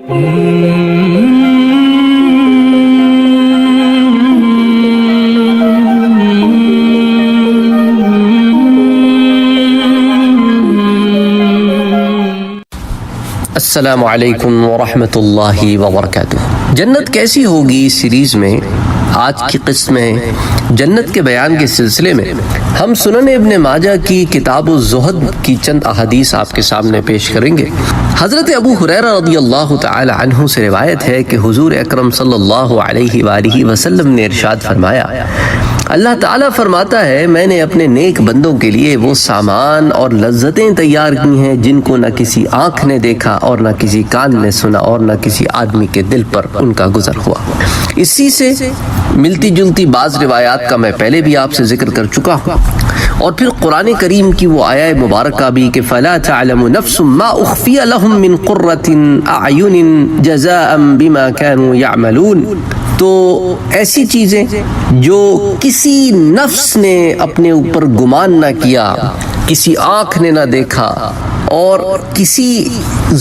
السلام علیکم ورحمۃ اللہ وبرکاتہ۔ جنت کیسی ہوگی سیریز میں آج کی قسط میں جنت کے بیان کے سلسلے میں ہم سنن ابن ماجہ کی کتاب الزہد کی چند احادیث آپ کے سامنے پیش کریں گے۔ حضرت ابو ہریرہ رضی اللہ تعالی عنہ سے روایت ہے کہ حضور اکرم صلی اللہ علیہ وآلہ وسلم نے ارشاد فرمایا، اللہ تعالیٰ فرماتا ہے میں نے اپنے نیک بندوں کے لیے وہ سامان اور لذتیں تیار کی ہیں جن کو نہ کسی آنکھ نے دیکھا اور نہ کسی کان نے سنا اور نہ کسی آدمی کے دل پر ان کا گزر ہوا۔ اسی سے ملتی جلتی بعض روایات کا میں پہلے بھی آپ سے ذکر کر چکا ہوں، اور پھر قرآن کریم کی وہ آیہ مبارکہ بھی کہ فَلَا تَعْلَمُ نَفْسٌ مَا أُخْفِيَ لَهُم مِّن قُرَّةٍ أَعْيُنٍ جَزَاءً بِمَا كَانُوا يَعْمَلُونَ۔ تو ایسی چیزیں جو کسی نفس نے اپنے اوپر گمان نہ کیا، کسی آنکھ نے نہ دیکھا اور کسی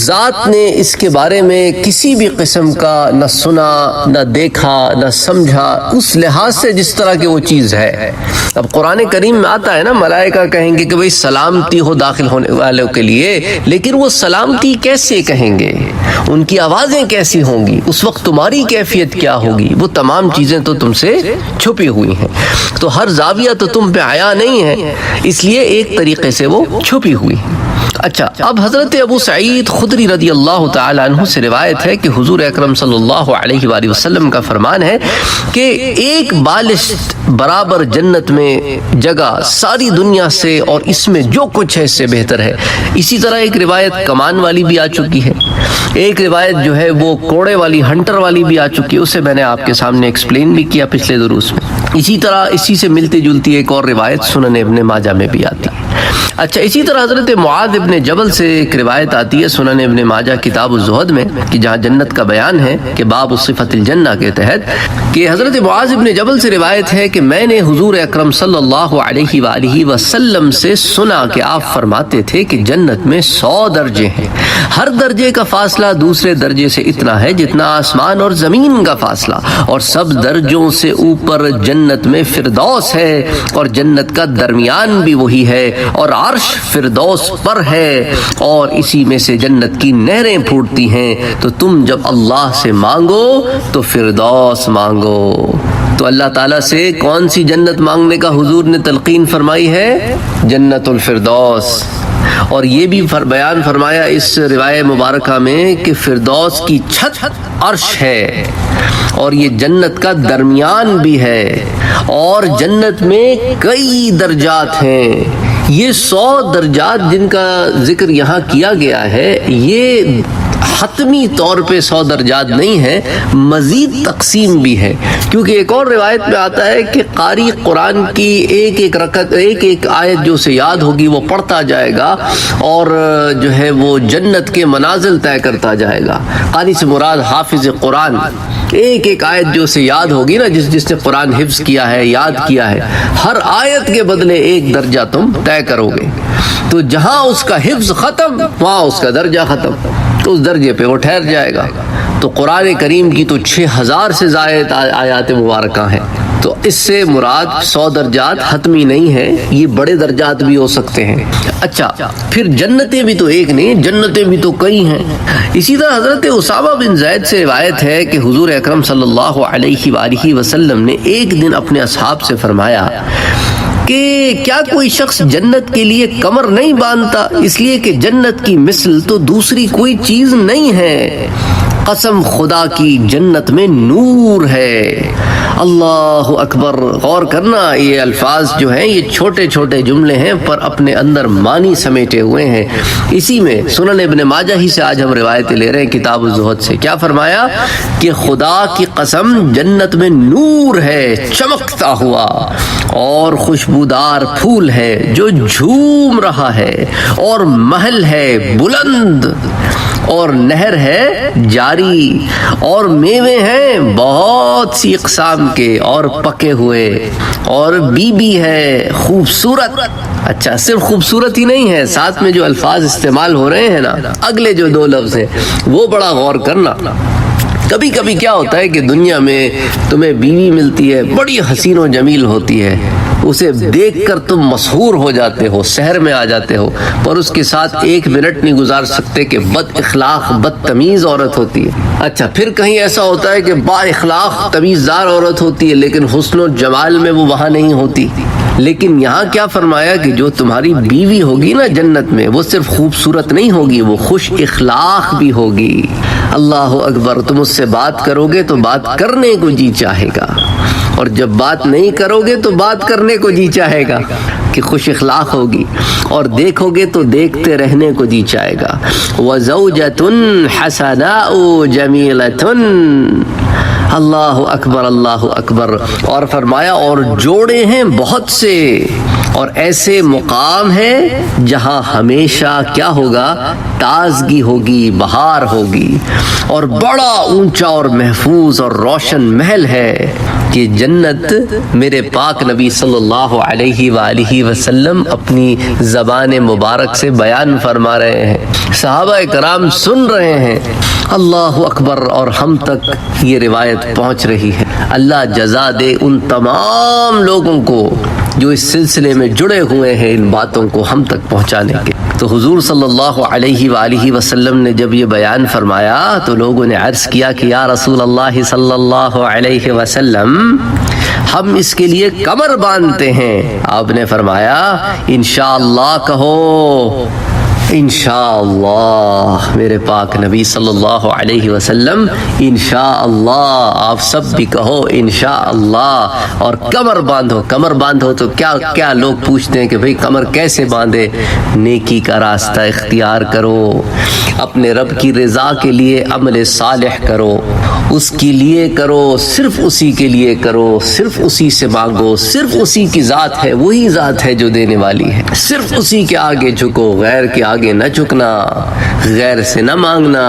ذات نے اس کے بارے میں کسی بھی قسم کا نہ سنا نہ دیکھا نہ سمجھا، اس لحاظ سے جس طرح کی وہ چیز ہے۔ اب قرآن کریم میں آتا ہے نا، ملائکہ کہیں گے کہ بھئی سلامتی ہو داخل ہونے والوں کے لیے، لیکن وہ سلامتی کیسے کہیں گے، ان کی آوازیں کیسی ہوں گی، اس وقت تمہاری کیفیت کیا ہوگی، وہ تمام چیزیں تو تم سے چھپی ہوئی ہیں، تو ہر زاویہ تو تم پہ عیا نہیں ہے، اس لیے ایک طریقے سے وہ چھپی ہوئی ہے۔ اچھا، اب حضرت ابو سعید خدری رضی اللہ تعالی عنہ سے روایت ہے کہ حضور اکرم صلی اللہ علیہ وآلہ وسلم کا فرمان ہے کہ ایک بالشت برابر جنت میں جگہ ساری دنیا سے اور اس میں جو کچھ ہے اس سے بہتر ہے۔ اسی طرح ایک روایت کمان والی بھی آ چکی ہے، ایک روایت جو ہے وہ کوڑے والی ہنٹر والی بھی آ چکی ہے، اسے میں نے آپ کے سامنے ایکسپلین بھی کیا پچھلے دروس میں۔ اسی طرح اسی سے ملتی جلتی ایک اور روایت سنن ابن ماجہ میں بھی آتی ہے۔ اچھا، اسی طرح حضرت معاذ ابن جبل سے ایک روایت آتی ہے سنن ابن ماجہ کتاب الزہد میں، کہ جہاں جنت کا بیان ہے کہ باب صفت الجنہ کے تحت، کہ حضرت معاذ ابن جبل سے روایت ہے کہ میں نے حضور اکرم صلی اللہ علیہ وآلہ وسلم سے سنا کہ آپ فرماتے تھے کہ جنت میں 100 درجے ہیں، ہر درجے کا فاصلہ دوسرے درجے سے اتنا ہے جتنا آسمان اور زمین کا فاصلہ، اور سب درجوں سے اوپر جنت میں فردوس ہے، اور جنت کا درمیان بھی وہی ہے، اور عرش فردوس پر ہے، اور اسی میں سے جنت کی نہریں پھوٹتی ہیں، تو تم جب اللہ سے مانگو تو فردوس مانگو۔ تو اللہ تعالیٰ سے کون سی جنت مانگنے کا حضور نے تلقین فرمائی ہے؟ جنت الفردوس۔ اور یہ بھی بیان فرمایا اس روایت مبارکہ میں کہ فردوس کی چھت عرش ہے، اور یہ جنت کا درمیان بھی ہے، اور جنت میں کئی درجات ہیں۔ یہ 100 درجات جن کا ذکر یہاں کیا گیا ہے، یہ حتمی طور پہ 100 درجات نہیں ہے، مزید تقسیم بھی ہے، کیونکہ ایک اور روایت میں آتا ہے کہ قاری قرآن کی ایک ایک رکعت ایک ایک آیت جو اسے یاد ہوگی وہ پڑھتا جائے گا، اور جو ہے وہ جنت کے منازل طے کرتا جائے گا۔ قاری سے مراد حافظ قرآن، ایک ایک آیت جو اسے یاد ہوگی نا، جس نے قرآن حفظ کیا ہے، یاد کیا ہے، ہر آیت کے بدلے ایک درجہ تم طے کرو گے، تو جہاں اس کا حفظ ختم وہاں اس کا درجہ ختم، تو اس درجے پہ وہ ٹھہر جائے گا۔ تو قرآن کریم کی تو 6000 سے زائد آیات مبارکہ ہیں، تو اس سے مراد 100 درجات حتمی نہیں ہے، یہ بڑے درجات بھی ہو سکتے ہیں۔ اچھا، پھر جنتیں بھی تو ایک نہیں، جنتیں بھی تو کئی ہیں۔ اسی طرح حضرت اسامہ بن زید سے روایت ہے کہ حضور اکرم صلی اللہ علیہ وآلہ وسلم نے ایک دن اپنے اصحاب سے فرمایا کہ کیا کوئی شخص جنت کے لیے کمر نہیں باندھتا، اس لیے کہ جنت کی مثل تو دوسری کوئی چیز نہیں ہے، قسم خدا کی جنت میں نور ہے۔ اللہ اکبر، غور کرنا، یہ الفاظ جو ہیں یہ چھوٹے چھوٹے جملے ہیں پر اپنے اندر معنی سمیٹے ہوئے ہیں۔ اسی میں سنن ابن ماجہ ہی سے آج ہم روایتیں لے رہے ہیں کتاب الزہد سے۔ کیا فرمایا کہ خدا کی قسم جنت میں نور ہے چمکتا ہوا، اور خوشبودار پھول ہے جو جھوم رہا ہے، اور محل ہے بلند اور نہر ہے جاری، اور میوے ہیں بہت سی اقسام کے اور پکے ہوئے، اور بیوی ہے خوبصورت۔ اچھا، صرف خوبصورت ہی نہیں ہے، ساتھ میں جو الفاظ استعمال ہو رہے ہیں نا، اگلے جو دو لفظ ہیں وہ بڑا غور کرنا۔ کبھی کبھی کیا ہوتا ہے کہ دنیا میں تمہیں بیوی ملتی ہے، بڑی حسین و جمیل ہوتی ہے، اسے دیکھ کر تم مسحور ہو جاتے ہو، سحر میں آ جاتے ہو، پر اس کے ساتھ ایک منٹ نہیں گزار سکتے کہ بد اخلاق بدتمیز عورت ہوتی ہے۔ اچھا، پھر کہیں ایسا ہوتا ہے کہ با اخلاق تمیزدار عورت ہوتی ہے، لیکن حسن و جمال میں وہ وہاں نہیں ہوتی۔ لیکن یہاں کیا فرمایا کہ جو تمہاری بیوی ہوگی نا جنت میں، وہ صرف خوبصورت نہیں ہوگی، وہ خوش اخلاق بھی ہوگی۔ اللہ اکبر، تم اس سے بات کرو گے تو بات کرنے کو جی چاہے گا، اور جب بات نہیں کرو گے تو بات کرنے کو جی چاہے گا کہ خوش اخلاق ہوگی، اور دیکھو گے تو دیکھتے رہنے کو جی چاہے گا۔ وَزَوْجَةٌ حَسَنَاءُ جَمِيلَةٌ، اللہ اکبر اللہ اکبر۔ اور فرمایا اور جوڑے ہیں بہت سے، اور ایسے مقام ہے جہاں ہمیشہ کیا ہوگا؟ تازگی ہوگی، بہار ہوگی، اور بڑا اونچا اور محفوظ اور روشن محل ہے کہ جنت میرے پاک نبی صلی اللہ علیہ وآلہ وسلم اپنی زبان مبارک سے بیان فرما رہے ہیں، صحابہ کرام سن رہے ہیں۔ اللہ اکبر، اور ہم تک یہ روایت پہنچ رہی ہے۔ اللہ جزا دے ان تمام لوگوں کو جو اس سلسلے میں جڑے ہوئے ہیں ان باتوں کو ہم تک پہنچانے کے۔ تو حضور صلی اللہ علیہ وآلہ وسلم نے جب یہ بیان فرمایا تو لوگوں نے عرض کیا کہ یا رسول اللہ صلی اللہ علیہ وسلم، ہم اس کے لیے کمر باندھتے ہیں۔ آپ نے فرمایا انشاءاللہ کہو، انشاءاللہ، میرے پاک نبی صلی اللہ علیہ وسلم انشاءاللہ، آپ سب بھی کہو انشاءاللہ، اور کمر باندھو۔ کمر باندھو تو کیا لوگ پوچھتے ہیں کہ بھئی کمر کیسے باندھے؟ نیکی کا راستہ اختیار کرو، اپنے رب کی رضا کے لیے عمل صالح کرو، اس کے لیے کرو، صرف اسی کے لیے کرو، صرف اسی سے مانگو، صرف اسی کی ذات ہے، وہی ذات ہے جو دینے والی ہے، صرف اسی کے آگے جھکو، غیر کے آگے نہ جھکنا، غیر سے نہ مانگنا،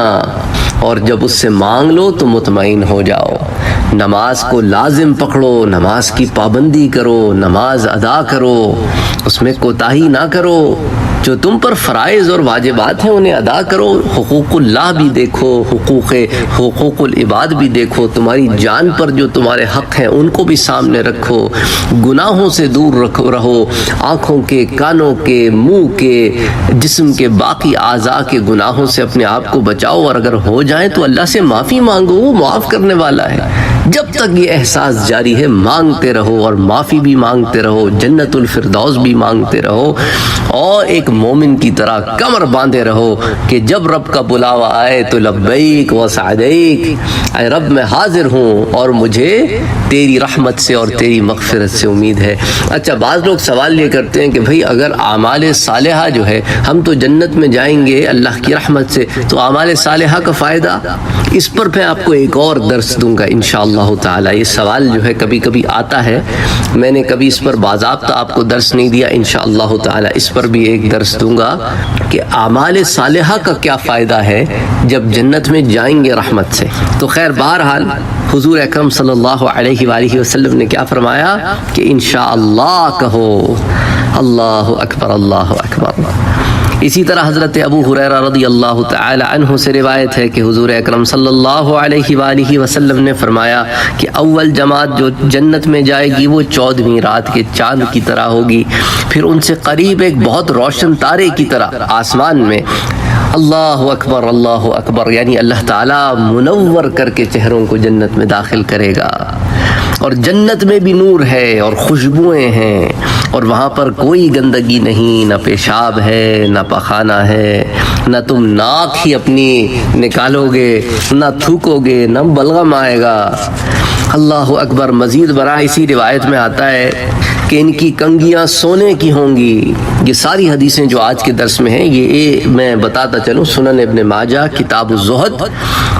اور جب اس سے مانگ لو تو مطمئن ہو جاؤ۔ نماز کو لازم پکڑو، نماز کی پابندی کرو، نماز ادا کرو، اس میں کوتاہی نہ کرو، جو تم پر فرائض اور واجبات ہیں انہیں ادا کرو، حقوق اللہ بھی دیکھو، حقوق العباد بھی دیکھو، تمہاری جان پر جو تمہارے حق ہیں ان کو بھی سامنے رکھو، گناہوں سے دور رہو، آنکھوں کے، کانوں کے، منہ کے، جسم کے باقی اعضاء کے گناہوں سے اپنے آپ کو بچاؤ، اور اگر ہو جائیں تو اللہ سے معافی مانگو، وہ معاف کرنے والا ہے۔ جب تک یہ احساس جاری ہے مانگتے رہو، اور معافی بھی مانگتے رہو، جنت الفردوس بھی مانگتے رہو، اور ایک مومن کی طرح کمر باندھے رہو کہ جب رب کا بلاوا آئے تو لبیک و سعدیک، اے رب میں حاضر ہوں اور مجھے تیری رحمت سے اور تیری مغفرت سے امید ہے۔ اچھا، بعض لوگ سوال یہ کرتے ہیں کہ بھئی اگر اعمال صالحہ جو ہے، ہم تو جنت میں جائیں گے اللہ کی رحمت سے، تو اعمال صالحہ کا فائدہ؟ اس پر میں آپ کو ایک اور درس دوں گا انشاءاللہ تعالی۔ یہ سوال جو ہے کبھی کبھی آتا ہے، میں نے کبھی اس پر باضابطہ آپ کو درس نہیں دیا، انشاءاللہ تعالی اس پر بھی ایک درس دوں گا کہ اعمال صالحہ کا کیا فائدہ ہے جب جنت میں جائیں گے رحمت سے۔ تو خیر، بہرحال حضور اکرم صلی اللہ علیہ وآلہ وسلم نے کیا فرمایا کہ انشاءاللہ کہو۔ اللہ اکبر اللہ اکبر۔ اسی طرح حضرت ابو ہریرہ رضی اللہ تعالی عنہ سے روایت ہے کہ حضور اکرم صلی اللہ علیہ وآلہ وسلم نے فرمایا کہ اول جماعت جو جنت میں جائے گی وہ 14ویں رات کے چاند کی طرح ہوگی، پھر ان سے قریب ایک بہت روشن تارے کی طرح آسمان میں۔ اللہ اکبر اللہ اکبر، یعنی اللہ تعالیٰ منور کر کے چہروں کو جنت میں داخل کرے گا، اور جنت میں بھی نور ہے اور خوشبوئیں ہیں، اور وہاں پر کوئی گندگی نہیں، نہ پیشاب ہے نہ پخانہ ہے، نہ تم ناک ہی اپنی نکالو گے، نہ تھوکو گے، نہ بلغم آئے گا۔ اللہ اکبر۔ مزید برآں اسی روایت میں آتا ہے کہ ان کی کنگیاں سونے کی ہوں گی۔ یہ ساری حدیثیں جو آج کے درس میں ہیں یہ میں بتاتا چلوں، سنن ابن ماجہ کتاب الزہد،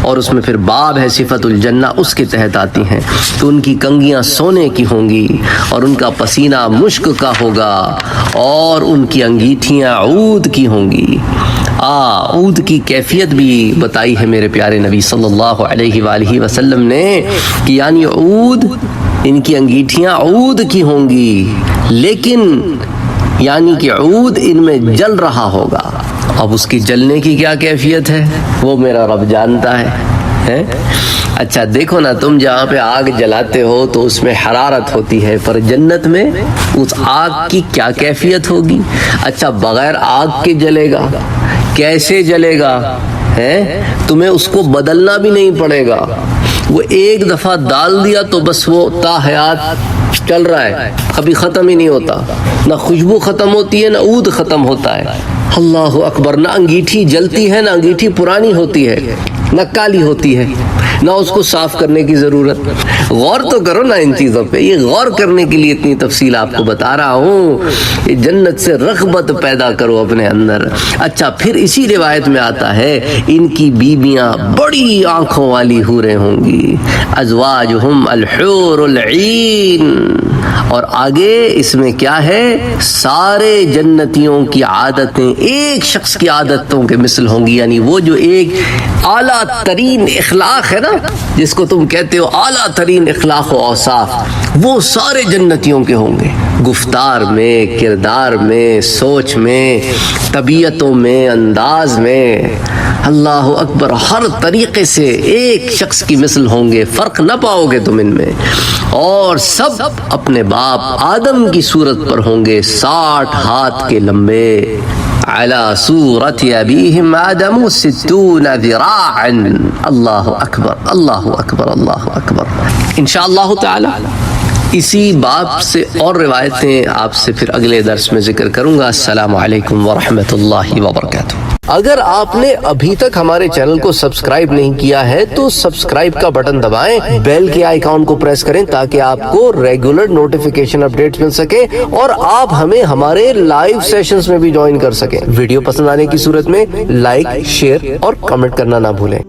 اور اس میں پھر باب ہے صفت الجنہ، اس کے تحت آتی ہیں۔ تو ان کی کنگیاں سونے کی ہوں گی، اور ان کا پسینہ مشک کا ہوگا، اور ان کی انگیٹھیاں عود کی ہوں گی۔ عود کی کیفیت بھی بتائی ہے میرے پیارے نبی صلی اللہ علیہ وآلہ وسلم نے کہ یعنی عود، ان کی انگیٹھیاں عود کی ہوں گی، لیکن یعنی کہ عود ان میں جل رہا ہوگا۔ اب اس کی جلنے کی کیا کیفیت ہے وہ میرا رب جانتا ہے۔ اچھا دیکھو نا، تم جہاں پہ آگ جلاتے ہو تو اس میں حرارت ہوتی ہے، پر جنت میں اس آگ کی کیا کیفیت ہوگی؟ اچھا بغیر آگ کے جلے گا، کیسے جلے گا؟ تمہیں اس کو بدلنا بھی نہیں پڑے گا، وہ ایک دفعہ ڈال دیا تو بس وہ تا حیات چل رہا ہے، کبھی ختم ہی نہیں ہوتا، نہ خوشبو ختم ہوتی ہے نہ عود ختم ہوتا ہے۔ اللہ اکبر! نہ انگیٹھی جلتی ہے، نہ انگیٹھی پرانی ہوتی ہے، نہ کالی ہوتی ہے، نہ اس کو صاف کرنے کی ضرورت۔ غور تو کرو نا ان چیزوں پہ، یہ غور کرنے کے لیے اتنی تفصیل آپ کو بتا رہا ہوں، یہ جنت سے رغبت پیدا کرو اپنے اندر۔ اچھا پھر اسی روایت میں آتا ہے ان کی بیویاں بڑی آنکھوں والی حوریں ہوں گی، ازواجہم الحور العین۔ اور آگے اس میں کیا ہے؟ سارے جنتیوں کی عادتیں ایک شخص کی عادتوں کے مثل ہوں گی، یعنی وہ جو ایک اعلیٰ ترین اخلاق ہے نا، جس کو تم کہتے ہو اعلیٰ ترین اخلاق و اوصاف، وہ سارے جنتیوں کے ہوں گے، گفتار میں، کردار میں، سوچ میں، طبیعتوں میں، انداز میں۔ اللہ اکبر! ہر طریقے سے ایک شخص کی مثل ہوں گے، فرق نہ پاؤ گے تم ان میں، اور سب اپنے باپ آدم کی صورت پر ہوں گے، 60 ہاتھ کے لمبے، علی صورت ابیہم آدم 60 ذراعا۔ اللہ اکبر اللہ اکبر اللہ اکبر۔ انشاءاللہ تعالی اسی باب سے اور روایتیں آپ سے پھر اگلے درس میں ذکر کروں گا۔ السلام علیکم ورحمۃ اللہ وبرکاتہ۔ اگر آپ نے ابھی تک ہمارے چینل کو سبسکرائب نہیں کیا ہے تو سبسکرائب کا بٹن دبائیں، بیل کے آئیکن کو پریس کریں تاکہ آپ کو ریگولر نوٹیفیکیشن اپڈیٹ مل سکے، اور آپ ہمیں ہمارے لائیو سیشنز میں بھی جوائن کر سکیں۔ ویڈیو پسند آنے کی صورت میں لائک، شیئر اور کمنٹ کرنا نہ بھولیں۔